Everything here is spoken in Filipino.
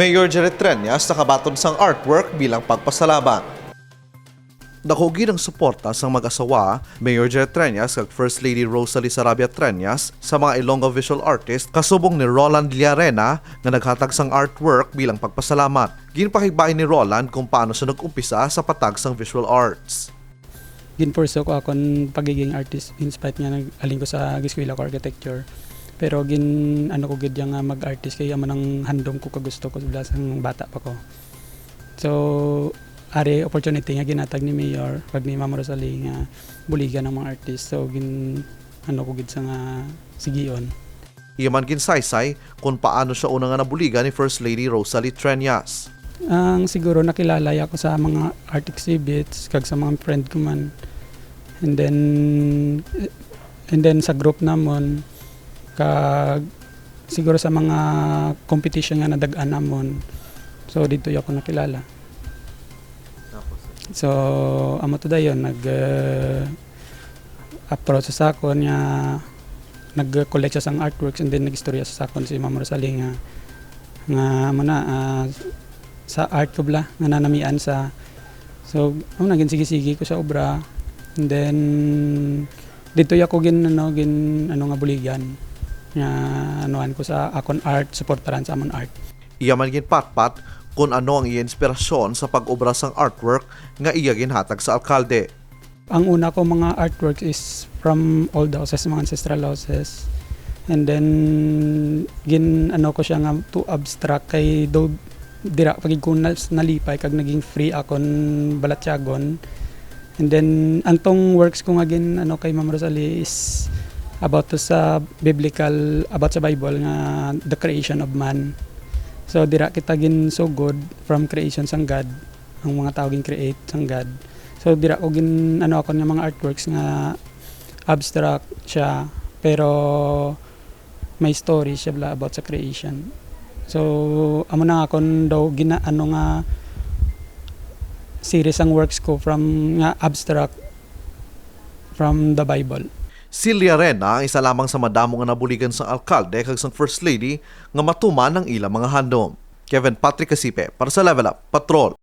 Mayor Janet Treñas nakabaton sang artwork bilang pagpasalamat. Nakugi ng suporta sang mag-asawa, Mayor Janet Treñas kag First Lady Rosalie Sarabia Treñas sa mga Ilonggo visual artist kasubong ni Roland Villarena nga naghatag sang artwork bilang pagpasalamat. Ginpakigbain ni Roland kung paano siya nag-umpisa sa patag sang visual arts. Ginpurso ko akong pagiging artist in spite nga nag-aling ko sa eskwela ko architecture. Pero ano ko gid nga mag-artist kaya man ang handom ko kagusto ko sa bata pa ko. So ari opportunity nga ginatag ni Mayor pag ni Ma'am Rosalie nga buligan ng mga artist. So ano ko gid sa nga sigion. Iyaman ginsaysay kung paano siya una nga nabuligan ni First Lady Rosalie Treñas. Ang siguro nakilala ako sa mga art exhibits kag sa mga friend ko man. And then sa group namon kag siguro sa mga competition nga nadagaan namon. So dito ako nakilala. So amo to dayon approach sa akon nga nag-collect siya sang artworks and then nag-istorya sa akon si Ma'am Rosalie nga sa art ko bla nga nanamian sa so naging sige-sige ko sa obra and then dito ako ano nga buligan nga anuan ko sa akon art suportaran sa amon art. Iyaman ginpatpat kung ano ang inspirasyon sa pag-obra sang artwork nga iya ginhatag sa alkalde. Ang una ko mga artworks is from old houses, mga ancestral houses. And then ano ko siya nga to abstract kay do dira pagig ko nalipay kag naging free akon balatyagon. And then ang tong works ko nga ano kay Ma'am Rosalie is about to sa biblical about sa Bible nga the creation of man. So dira kita so good from creation sang God ang mga tao create sang God. So dira ko ano ako nga mga artworks nga abstract siya pero may story siya bla about sa creation. So amo na akon daw ano nga series ang works ko from nga abstract from the Bible. Si Villarena ang isa lamang sa madamo nga nabuligan sang alkalde kag sang First Lady nga matuman ang ilang mga handom. Kevin Patrick Casipe para sa Level Up Patrol.